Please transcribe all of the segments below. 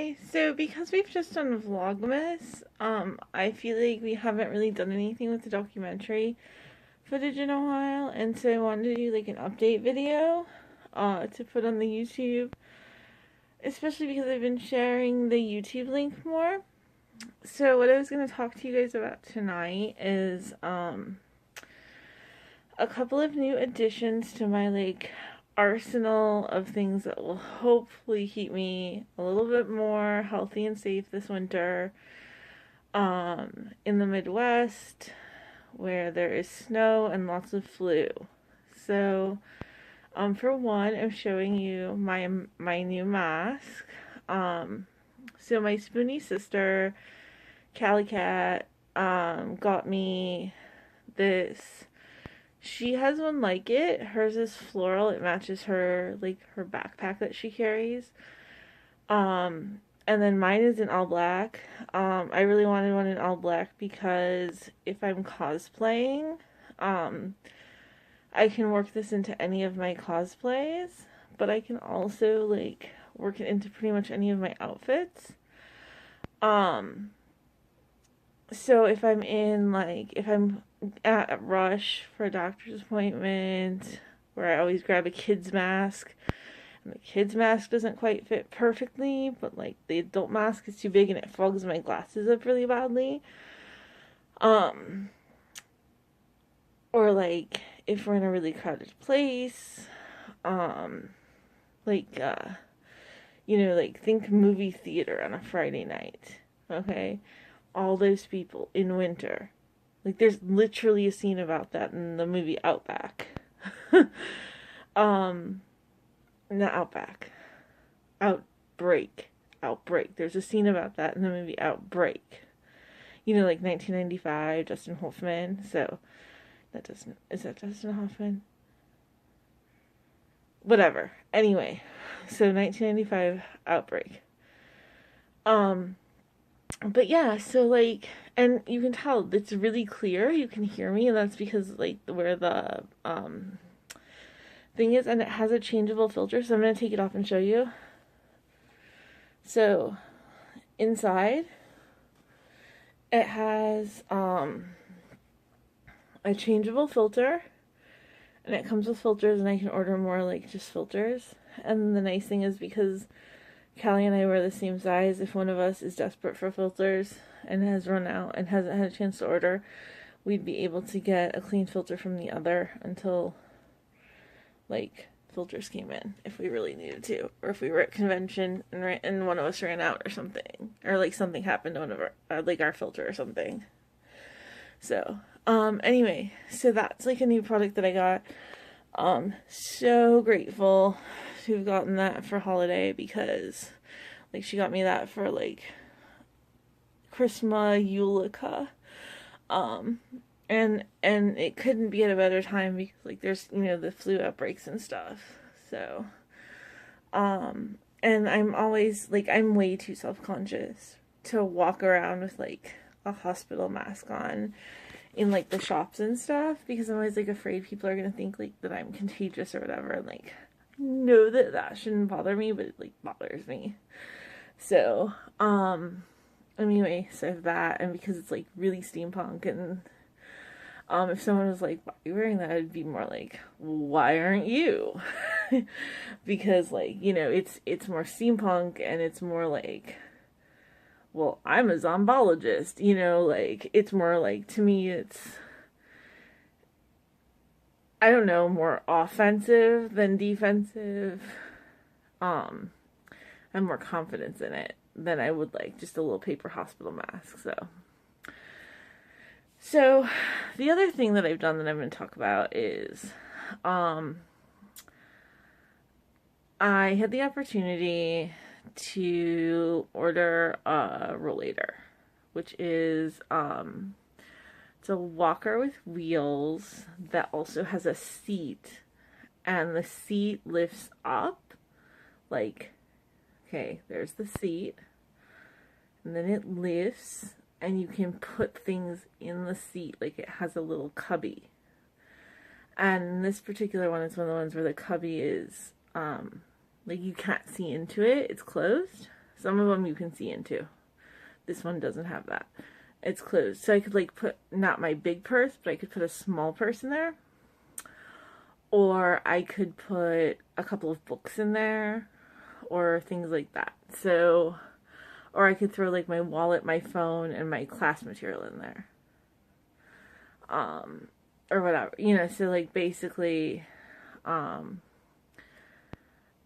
Hi. So because we've just done Vlogmas, I feel like we haven't really done anything with the documentary footage in a while, and so I wanted to do like an update video, to put on the YouTube, especially because I've been sharing the YouTube link more. So what I was going to talk to you guys about tonight is, a couple of new additions to my arsenal of things that will hopefully keep me a little bit more healthy and safe this winter, in the Midwest where there is snow and lots of flu. So for one, I'm showing you my new mask. So my spoony sister Callie Cat got me this. She has one like it. Hers is floral. It matches her her backpack that she carries. And then mine is in all black. I really wanted one in all black because if I'm cosplaying, I can work this into any of my cosplays, but I can also work it into pretty much any of my outfits. So if I'm if I'm at Rush for a doctor's appointment, where I always grab a kid's mask, and the kid's mask doesn't quite fit perfectly, but the adult mask is too big and it fogs my glasses up really badly. Or if we're in a really crowded place, think movie theater on a Friday night, okay? All those people in winter. There's literally a scene about that in the movie Outback. Not Outback. Outbreak. Outbreak. There's a scene about that in the movie Outbreak. 1995, Dustin Hoffman. So, is that Dustin Hoffman? Whatever. Anyway, so 1995 Outbreak. But yeah, so and you can tell it's really clear. You can hear me, and that's because where the thing is, and it has a changeable filter. So I'm gonna take it off and show you. So inside, it has a changeable filter, and it comes with filters, and I can order more just filters. And the nice thing is, because Callie and I wear the same size, if one of us is desperate for filters and has run out and hasn't had a chance to order, we'd be able to get a clean filter from the other until filters came in, if we really needed to, or if we were at convention and one of us ran out or something, or something happened to one of our our filter or something. So anyway, so that's a new product that I got. So grateful to have gotten that for holiday, because she got me that for Christmas Yulica. And it couldn't be at a better time, because there's the flu outbreaks and stuff. So and I'm always I'm way too self-conscious to walk around with a hospital mask on in the shops and stuff, because I'm always afraid people are gonna think that I'm contagious or whatever, and know that shouldn't bother me, but it bothers me. So anyway, so I have that, and because it's really steampunk, and if someone was why are you wearing that, I'd be more why aren't you? Because it's more steampunk, and it's more well, I'm a zombologist, it's more to me, it's, I don't know, more offensive than defensive. I'm more confidence in it than I would just a little paper hospital mask. So the other thing that I've done that I'm going to talk about is, I had the opportunity to order a rollator, which is it's a walker with wheels that also has a seat, and the seat lifts up okay, there's the seat, and then it lifts, and you can put things in the seat, it has a little cubby. And this particular one is one of the ones where the cubby is you can't see into it, it's closed. Some of them you can see into. This one doesn't have that. It's closed. So I could like put, not my big purse, but I could put a small purse in there. Or I could put a couple of books in there, or things like that. So, or I could throw like my wallet, my phone, and my class material in there. Or whatever, you know, so like basically,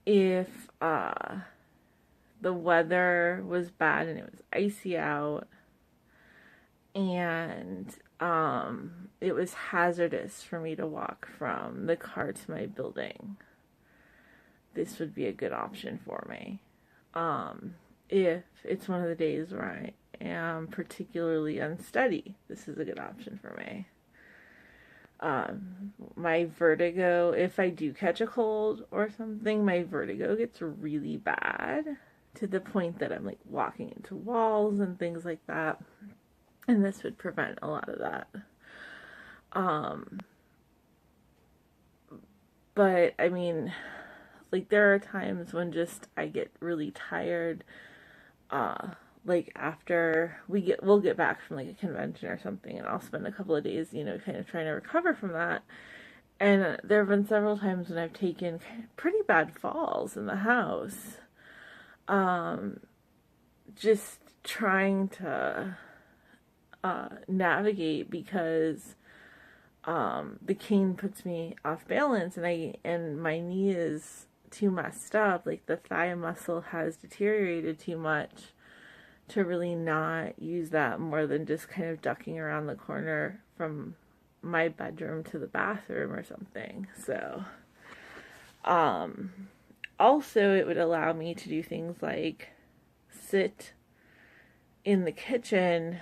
if, the weather was bad and it was icy out, and, it was hazardous for me to walk from the car to my building, this would be a good option for me. If it's one of the days where I am particularly unsteady, this is a good option for me. My vertigo, if I do catch a cold or something, my vertigo gets really bad to the point that I'm like walking into walls and things like that. And this would prevent a lot of that. But I mean, like there are times when just I get really tired, like after we'll get back from like a convention or something, and I'll spend a couple of days, you know, kind of trying to recover from that. And there have been several times when I've taken pretty bad falls in the house, just trying to navigate, because the cane puts me off balance, and my knee is too messed up. Like the thigh muscle has deteriorated too much to really not use that more than just kind of ducking around the corner from my bedroom to the bathroom or something. So, also it would allow me to do things like sit in the kitchen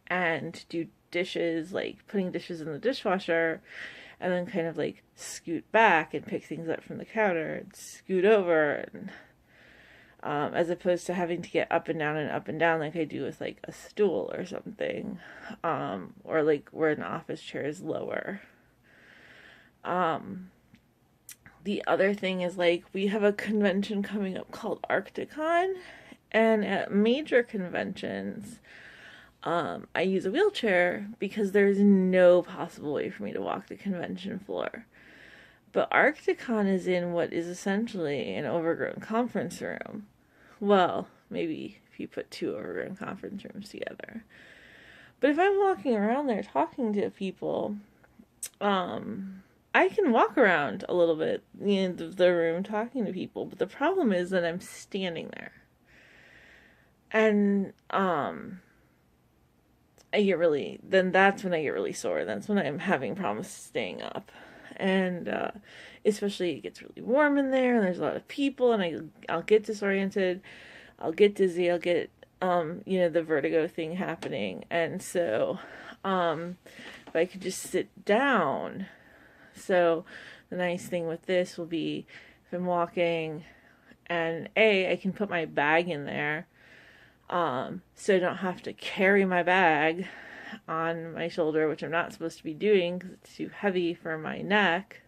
and do dishes, like putting dishes in the dishwasher, and then kind of like scoot back and pick things up from the counter and scoot over, and as opposed to having to get up and down like I do with like a stool or something, or like where an office chair is lower. The other thing is, like, we have a convention coming up called Arcticon, and at major conventions, I use a wheelchair because there's no possible way for me to walk the convention floor. But Arcticon is in what is essentially an overgrown conference room. Well, maybe if you put two overgrown conference rooms together. But if I'm walking around there talking to people, I can walk around a little bit in the room talking to people. But the problem is that I'm standing there. And, that's when I get really sore. That's when I'm having problems staying up. And especially it gets really warm in there, and there's a lot of people, and I'll get disoriented, I'll get dizzy, I'll get, the vertigo thing happening. And so, if I could just sit down. So the nice thing with this will be, if I'm walking, and I can put my bag in there, so I don't have to carry my bag on my shoulder, which I'm not supposed to be doing because it's too heavy for my neck.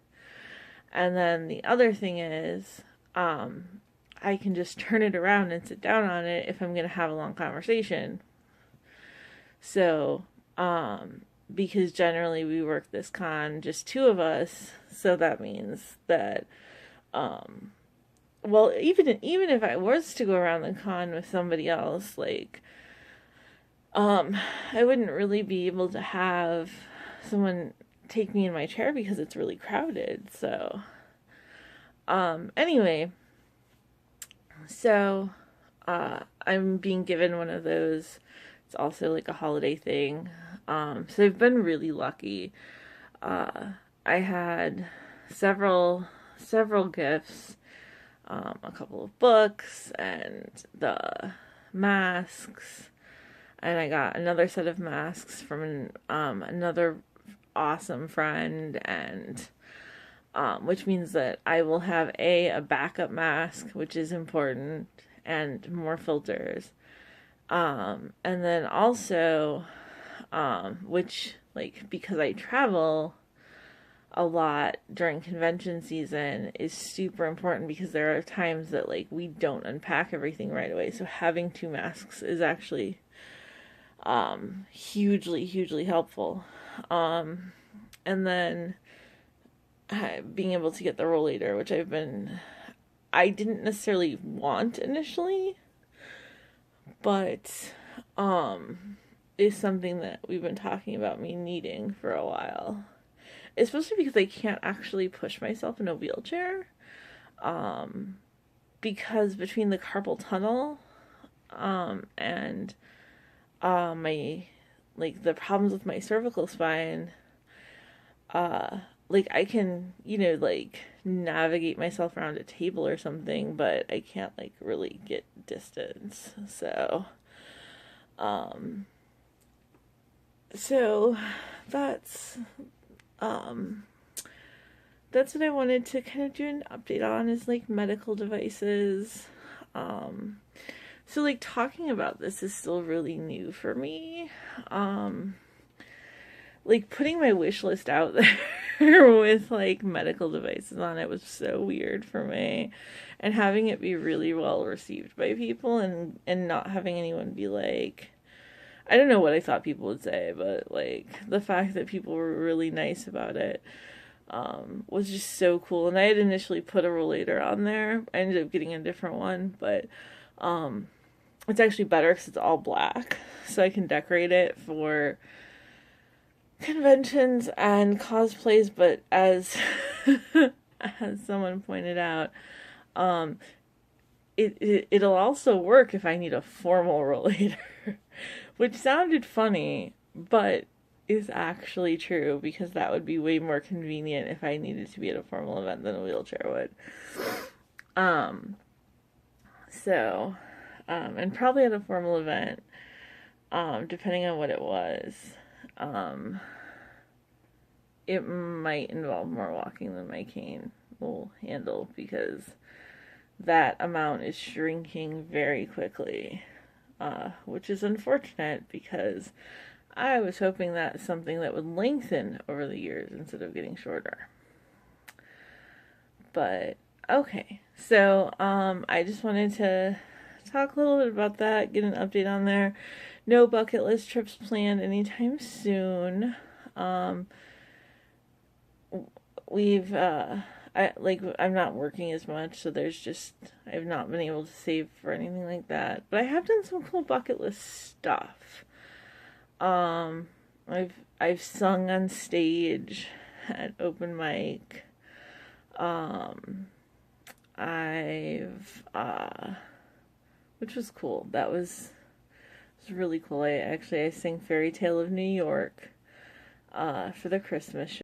And then the other thing is, I can just turn it around and sit down on it if I'm going to have a long conversation. So, because generally we work this con just two of us, so that means that, well, even if I was to go around the con with somebody else, like, I wouldn't really be able to have someone take me in my chair because it's really crowded. So, anyway, so, I'm being given one of those. It's also like a holiday thing. So I've been really lucky. I had several gifts, a couple of books and the masks. And I got another set of masks from another awesome friend, and which means that I will have a backup mask, which is important, and more filters. And then also, which, like, because I travel, a lot during convention season is super important because there are times that like we don't unpack everything right away. So having two masks is actually hugely helpful. And then being able to get the rollator, which I didn't necessarily want initially, but is something that we've been talking about me needing for a while. Especially because I can't actually push myself in a wheelchair. Because between the carpal tunnel and my, like, the problems with my cervical spine, like, I can, like, navigate myself around a table or something, but I can't, like, really get distance. So that's what I wanted to kind of do an update on, is like medical devices. So like talking about this is still really new for me. Like putting my wish list out there with like medical devices on it was so weird for me, and having it be really well received by people, and not having anyone be like, I don't know what I thought people would say, but like the fact that people were really nice about it was just so cool. And I had initially put a rollator on there. I ended up getting a different one, but it's actually better because it's all black, so I can decorate it for conventions and cosplays. But as as someone pointed out, it'll also work if I need a formal rollator, which sounded funny, but is actually true, because that would be way more convenient if I needed to be at a formal event than a wheelchair would. And probably at a formal event, depending on what it was, it might involve more walking than my cane will handle, because that amount is shrinking very quickly, which is unfortunate because I was hoping that's something that would lengthen over the years instead of getting shorter. But okay, so I just wanted to talk a little bit about that, get an update on there. No bucket list trips planned anytime soon. I'm not working as much, so I've not been able to save for anything like that. But I have done some cool bucket list stuff. I've sung on stage at open mic. Which was cool. That was really cool. I sang Fairy Tale of New York, for the Christmas show.